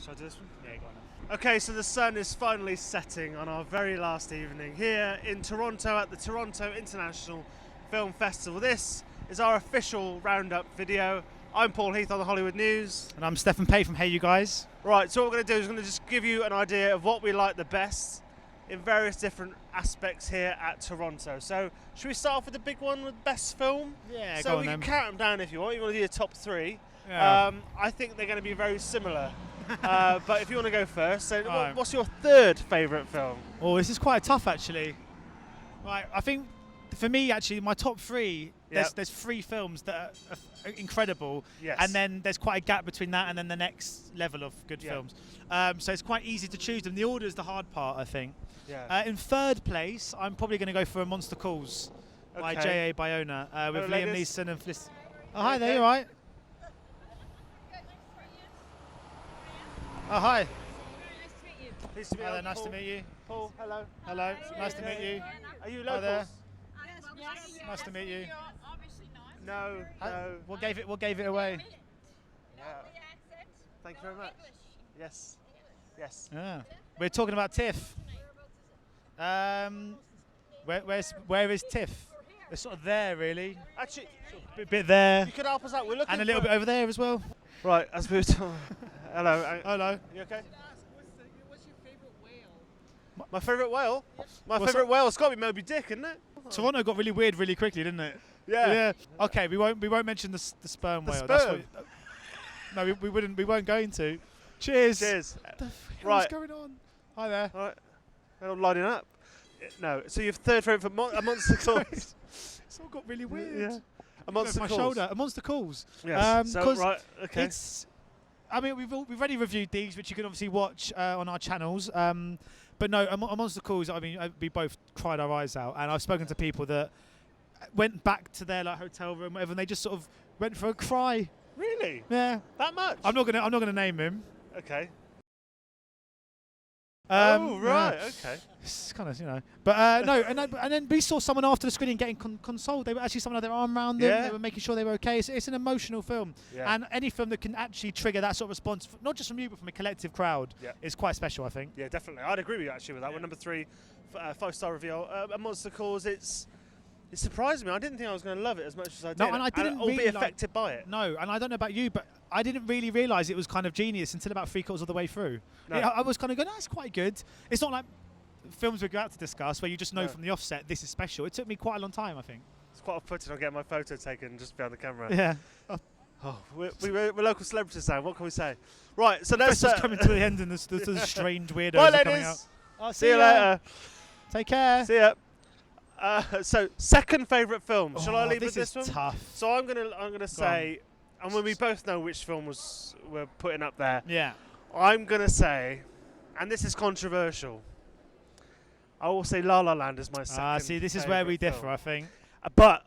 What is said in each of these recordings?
Shall I do this one? Yeah, go on then. Okay, so the sun is finally setting on our very last evening here in Toronto at the Toronto International Film Festival. This is our official Roundup video. I'm Paul Heath on the Hollywood News. And I'm Stephen Pay from HeyUGuys. Right, so what we're going to do is we're going to just give you an idea of what we like the best in various different aspects here at Toronto. So, should we start off with the big one with best film? Yeah, so go on we then. can count them down if you want. You want to do your top three. Yeah. I think they're going to be very similar. But if you want to go first, so Right. what's your third favourite film? Oh, this is quite tough actually. Right, I think for me actually my top three, Yep. there's three films that are incredible, Yes. and then there's quite a gap between that and then the next level of good Yeah. films. So it's quite easy to choose them. The order is the hard part, I think. Yeah. In third place, I'm probably going to go for A Monster Calls by Okay. J.A. Bayona with Hello, Liam ladies. Neeson and Felicity. Oh, hi there, Okay. you alright? Oh, hi. Pleased to meet Hi you. there, nice Paul. to meet you. Paul, hello. Hello, nice to meet you. Are you Hi there. locals? Nice to meet you. No, no. What gave it away? Yeah. Thank you very much. Yes. Yes. Yeah. We're talking about TIFF. Where is TIFF? It's sort of there, really. Actually, A bit there, you could help us out. We're looking and a little for- bit over there as well. Right, as we were talking. Hello. Hello. You okay? What's your favourite whale? My favourite whale? My What's favourite whale's got to be Moby Dick, isn't it? Toronto got really weird really quickly, didn't it? Yeah. Okay, we won't mention the sperm The whale. sperm? No, we wouldn't. We weren't going to. Cheers. Cheers. What the hell Right. is going on? Hi there. All right. They're all lining up. No. So your third favourite for A Monster Calls? It's all got really weird. Yeah. A Look, Monster my Calls. shoulder. A Monster Calls. Yes. So, 'cause right. Okay. It's. I mean, we've already reviewed these, which you can obviously watch on our channels. But no, A Monster Calls. I mean, we both cried our eyes out, and I've spoken to people that went back to their like hotel room, whatever, and they just sort of went for a cry. Really? Yeah. That much? I'm not gonna name him. Okay. Oh right. Okay. It's kind of, you know, but no, and then we saw someone after the screening getting consoled. They were actually someone had their arm around them. Yeah. They were making sure they were okay. It's an emotional film, Yeah. and any film that can actually trigger that sort of response, not just from you but from a collective crowd, Yeah. is quite special, I think. Yeah, definitely. I'd agree with you actually with that one. Number three, 5-star reveal. A Monster Calls. It surprised me. I didn't think I was going to love it as much as I did. No, and I didn't or be really affected by it. No, and I don't know about you, but I didn't really realise it was kind of genius until about 3/4 of the way through. No. I was kind of going, that's queit good. It's not like films we're about to discuss where you just know No. from the offset this is special. It took me quite a long time, I think. It's quite off-putting on getting my photo taken just behind the camera. Yeah. Oh, we're local celebrities now. What can we say? Right, so let's Festival's coming to the end and the strange weirdos Bye, are coming out. ladies. Oh, See you later. Take care. See ya. So second favourite film. Shall I leave with this this one? is tough. So I'm gonna say, and when we both know which film we're putting up there, Yeah. I'm gonna say, and this is controversial. I will say La La Land is my second. See, this is where we favourite differ, film. I think. But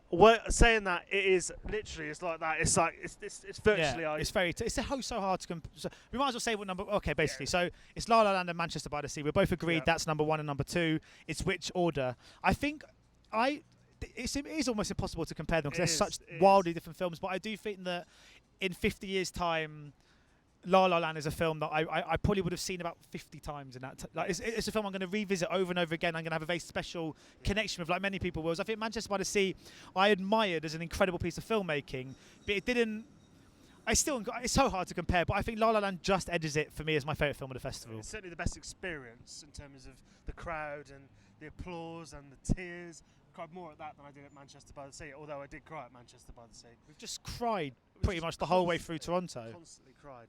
saying that, it is literally, it's like that. It's like it's virtually. Yeah, it's very. It's so hard to so we might as well say what number. Okay, basically, so it's La La Land and Manchester by the Sea. We both agreed Yeah. that's number one and number two. It's which order? I think it is almost impossible to compare them because It they're is, such it wildly different films. But I do think that in 50 years' time, La La Land is a film that I probably would have seen about 50 times in that. It's a film I'm going to revisit over and over again. I'm going to have a very special connection with, like many people will. I think Manchester by the Sea, I admired as an incredible piece of filmmaking, but it didn't. It's so hard to compare, but I think La La Land just edges it for me as my favourite film of the festival. It's certainly the best experience in terms of the crowd and the applause and the tears. I cried more at that than I did at Manchester by the Sea, although I did cry at Manchester by the Sea. We've just cried We've pretty just much the whole way through Toronto. Constantly cried.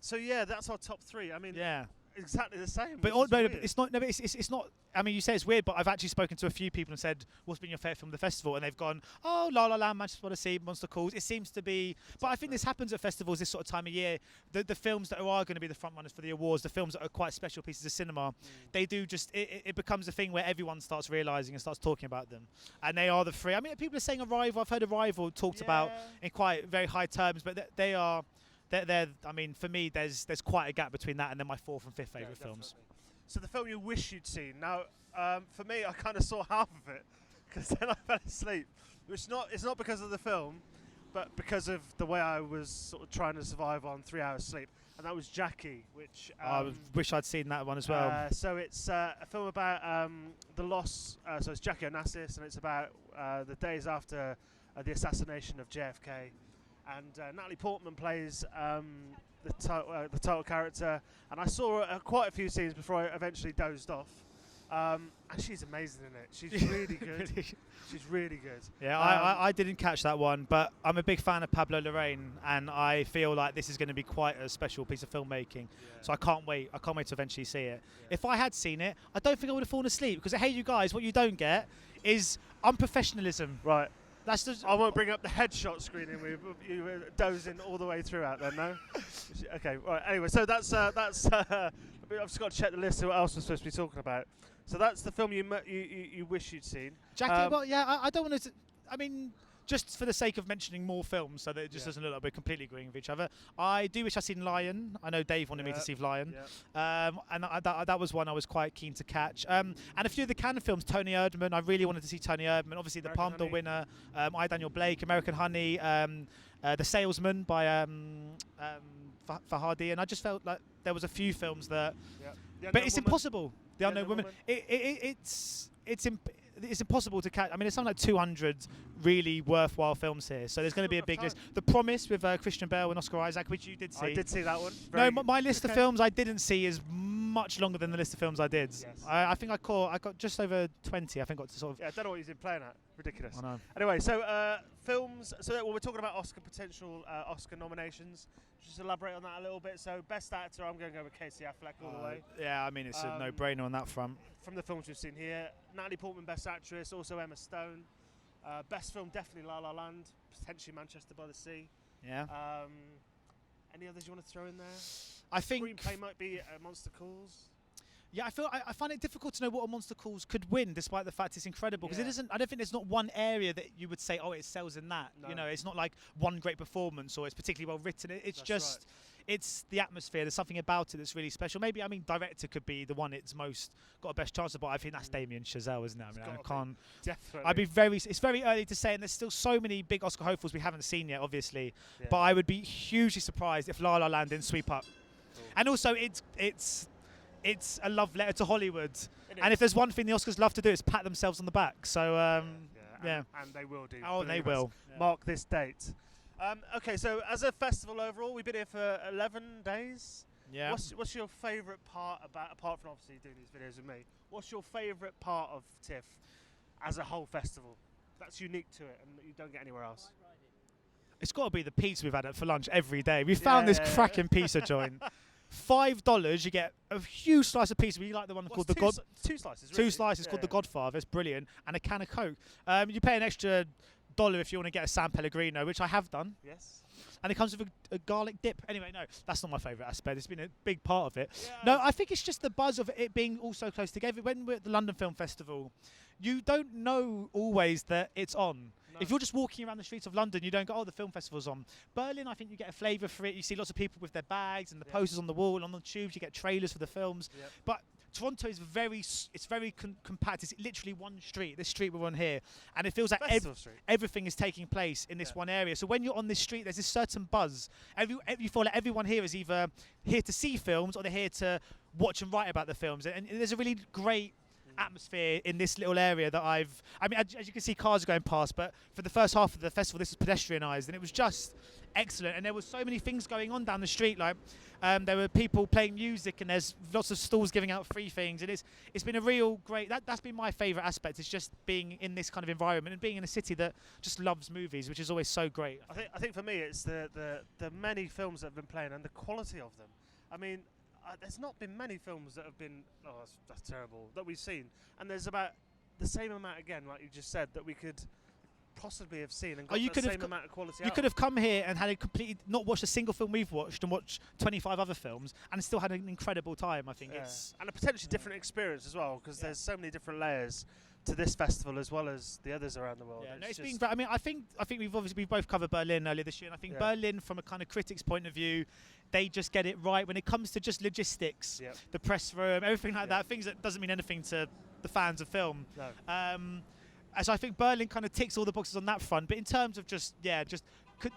So yeah, that's our top three. I mean, Yeah. exactly the same. But, which is no, weird. but it's not. No, but it's not. I mean, you say it's weird, but I've actually spoken to a few people and said, "What's been your favourite film of the festival?" And they've gone, "Oh, La La Land, Manchester by the Sea, Monster Calls." It seems to be. But I think this happens at festivals this sort of time of year. The films that are going to be the front runners for the awards, the films that are quite special pieces of cinema, they do just. It becomes a thing where everyone starts realising and starts talking about them, and they are the three. I mean, people are saying Arrival. I've heard Arrival talked about in quite very high terms, but they are. They're, I mean, for me, there's quite a gap between that and then my fourth and fifth favourite films. Definitely. So the film you wish you'd seen. Now, for me, I kind of saw half of it because then I fell asleep. It's not because of the film. but because of the way I was sort of trying to survive on 3 hours sleep, and that was Jackie, which I wish I'd seen that one as well. so it's a film about the loss. So it's Jackie Onassis, and it's about the days after the assassination of JFK, and Natalie Portman plays the title character. And I saw quite a few scenes before I eventually dozed off. And she's amazing in it. She's really good. She's really good. Yeah, I didn't catch that one, but I'm a big fan of Pablo Larraín, and I feel like this is going to be quite a special piece of filmmaking. So I can't wait. I can't wait to eventually see it. If I had seen it, I don't think I would have fallen asleep, because Hey You Guys, what you don't get is unprofessionalism. Right. That's just, I won't bring up the headshot screening. You were dozing all the way throughout then, no? Okay, right. Anyway, so that's I've just got to check the list of what else we're supposed to be talking about. So that's the film you wish you'd seen. Jackie, well, yeah, I don't want to. I mean, just for the sake of mentioning more films, so that it just doesn't look like we're completely agreeing with each other. I do wish I'd seen Lion. I know Dave wanted me to see Lion, and that was one I was quite keen to catch. And a few of the Cannes films, Tony Erdmann. I really wanted to see Tony Erdmann. Obviously, the Palme d'Or winner, I, Daniel Blake, American Honey, The Salesman by Farhadi, and I just felt like there was a few films that. But it's impossible. The Unknown Woman. It's impossible to catch. I mean, there's something like 200 really worthwhile films here, so there's going to be a big list. The Promise with Christian Bale and Oscar Isaac, which you did see. I did see that one. No, my list of films I didn't see is much longer than the list of films I did. Yes. I think I got just over 20. I think got to sort of. Yeah, I don't know what he's been playing at. Ridiculous. I know. Anyway, so films. So we're talking about potential Oscar nominations. Just elaborate on that a little bit. So best actor, I'm going to go with Casey Affleck all the way. Yeah, I mean it's a no-brainer on that front. From the films we've seen here, Natalie Portman, best actress, also Emma Stone. Best film, definitely La La Land, potentially Manchester by the Sea. Yeah. Any others you want to throw in there? I think screenplay might be Monster Calls. Yeah, I find it difficult to know what A Monster Calls could win, despite the fact it's incredible. Because it isn't. I don't think there's not one area that you would say, oh, it excels in that. No. You know, it's not like one great performance or it's particularly well written. It's That's just. right. It's the atmosphere. There's something about it that's really special. Maybe, I mean, director could be the one it's most got a best chance of, but I think that's Damien Chazelle, isn't it? I mean, I can't. Definitely. I'd be very. It's very early to say, and there's still so many big Oscar hopefuls we haven't seen yet, obviously. Yeah. But I would be hugely surprised if La La Land didn't sweep up. Cool. And also, it's a love letter to Hollywood. And if there's one thing the Oscars love to do, it's pat themselves on the back. So yeah. And they will do. Oh, they believe us. will. Yeah. Mark this date. Okay, so as a festival overall, we've been here for 11 days. Yeah. What's your favourite part apart from obviously doing these videos with me, what's your favourite part of TIFF as a whole festival that's unique to it and that you don't get anywhere else? It's got to be the pizza we've had for lunch every day. We found this cracking pizza joint. $5, you get a huge slice of pizza. We like the one called the God. Two slices. Really? Two slices called the Godfather. It's brilliant, and a can of Coke. You pay an extra $1 if you want to get a San Pellegrino, which I have done. Yes. And it comes with a garlic dip. Anyway, no, that's not my favourite aspect. It's been a big part of it. Yeah. No, I think it's just the buzz of it being all so close together. When we're at the London Film Festival, you don't know always that it's on. No. If you're just walking around the streets of London, you don't go, oh, the film festival's on. Berlin, I think you get a flavour for it. You see lots of people with their bags and the posters on the wall, and on the tubes you get trailers for the films. Yep. But Toronto is very compact. It's literally one street, this street we're on here, and it feels like everything is taking place in this one area. So when you're on this street, there's this certain buzz. You feel like everyone here is either here to see films or they're here to watch and write about the films. And there's a really great atmosphere in this little area that I mean, as you can see, cars are going past, but for the first half of the festival, this is pedestrianised, and it was just excellent. And there was so many things going on down the street, like there were people playing music, and there's lots of stalls giving out free things, and it's been a real great. That's been my favourite aspect. It's just being in this kind of environment and being in a city that just loves movies, which is always so great. I think for me, it's the many films that have been playing and the quality of them. I mean, there's not been many films that have been that's terrible that we've seen, and there's about the same amount again, like you just said, that we could possibly have seen and got the same amount of quality. You could have come here and had a completely not watched a single film we've watched and watched 25 other films and still had an incredible time. I think it's and a potentially different experience as well, because there's so many different layers to this festival as well as the others around the world. Yeah, no, it's been great. I mean, I think we've both covered Berlin earlier this year, and I think Berlin, from a kind of critics' point of view, they just get it right when it comes to just logistics, the press room, everything like that. Things that doesn't mean anything to the fans of film. No. So I think Berlin kind of ticks all the boxes on that front. But in terms of just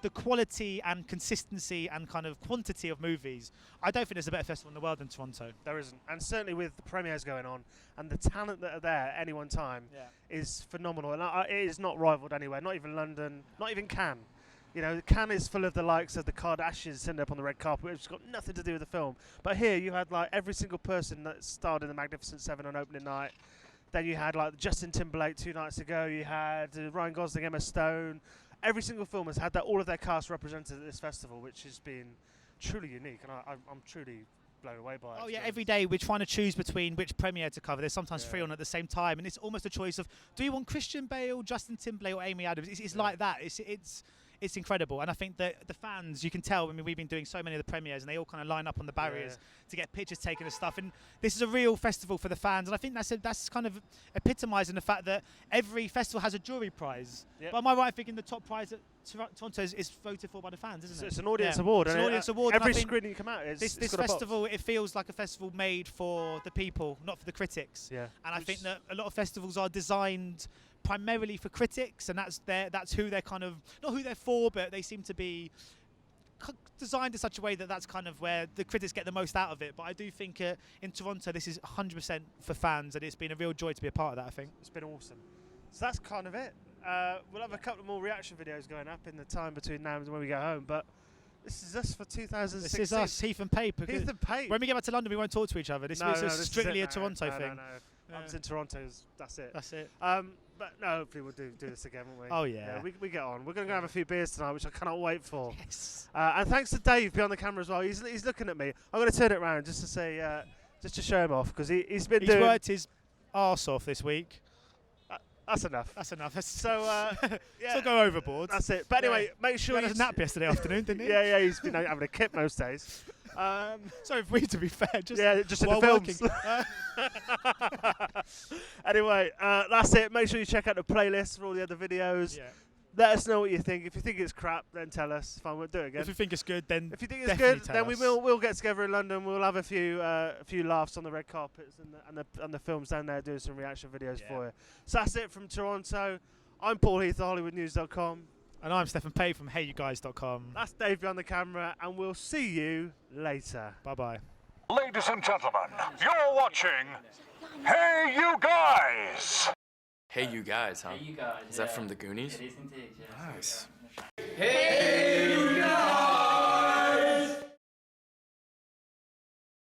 the quality and consistency and kind of quantity of movies, I don't think there's a better festival in the world than Toronto. There isn't, and certainly with the premieres going on and the talent that are there at any one time is phenomenal, and it is not rivaled anywhere. Not even London, not even Cannes. You know, Cannes is full of the likes of the Kardashians sitting up on the red carpet, which has got nothing to do with the film. But here you had like every single person that starred in the Magnificent Seven on opening night. Then you had like Justin Timberlake 2 nights ago. You had Ryan Gosling, Emma Stone. Every single film has had all of their cast represented at this festival, which has been truly unique, and I'm truly blown away by it. Oh yeah, every day we're trying to choose between which premiere to cover. There's sometimes 3 on at the same time, and it's almost a choice of, do you want Christian Bale, Justin Timberlake, or Amy Adams? It's like that. It's incredible, and I think that the fans, you can tell. I mean, we've been doing so many of the premieres, and they all kind of line up on the barriers to get pictures taken and stuff. And this is a real festival for the fans, and I think that's kind of epitomising the fact that every festival has a jury prize. Yep. But am I right in thinking the top prize at Toronto is voted for by the fans, isn't it? It's an audience award. It's an audience award. Every screening you come out, this festival, it feels like a festival made for the people, not for the critics. Yeah. And I think that a lot of festivals are designed primarily for critics, and that's who they're kind of, not who they're for, but they seem to be designed in such a way that that's kind of where the critics get the most out of it. But I do think in Toronto this is 100% for fans, and it's been a real joy to be a part of that. I think it's been awesome. So that's kind of it. We'll have a couple more reaction videos going up in the time between now and when we go home, but this is us for 2016. This is us, Heath and Pape. Heath and Pape. When we get back to London, we won't talk to each other. This is strictly a Toronto thing. No. I was in Toronto. That's it. That's it. But no, hopefully we'll do this again, won't we? Oh yeah. We get on. We're going to go have a few beers tonight, which I cannot wait for. Yes. And thanks to Dave behind the camera as well. He's looking at me. I'm going to turn it around just to say, just to show him off, because he's worked his arse off this week. That's enough. That's enough. So Still go overboard. That's it. But anyway, make sure he had a nap yesterday afternoon, didn't he? Yeah. He's been having a kip most days. Sorry for me, to be fair. Just in the films. Anyway, that's it. Make sure you check out the playlist for all the other videos. Yeah. Let us know what you think. If you think it's crap, then tell us. Fine, we'll do it again. If you think it's good, then if you think it's good, then we'll get together in London. We'll have a few laughs on the red carpets and the films down there, doing some reaction videos for you. So that's it from Toronto. I'm Paul Heath of HollywoodNews.com. And I'm Stephen Pape from HeyUGuys.com. That's Dave behind the camera, and we'll see you later. Bye-bye. Ladies and gentlemen, you're watching Hey You Guys! Hey You Guys, huh? Hey You Guys. Is that from the Goonies? It is indeed, yeah. Nice. Hey!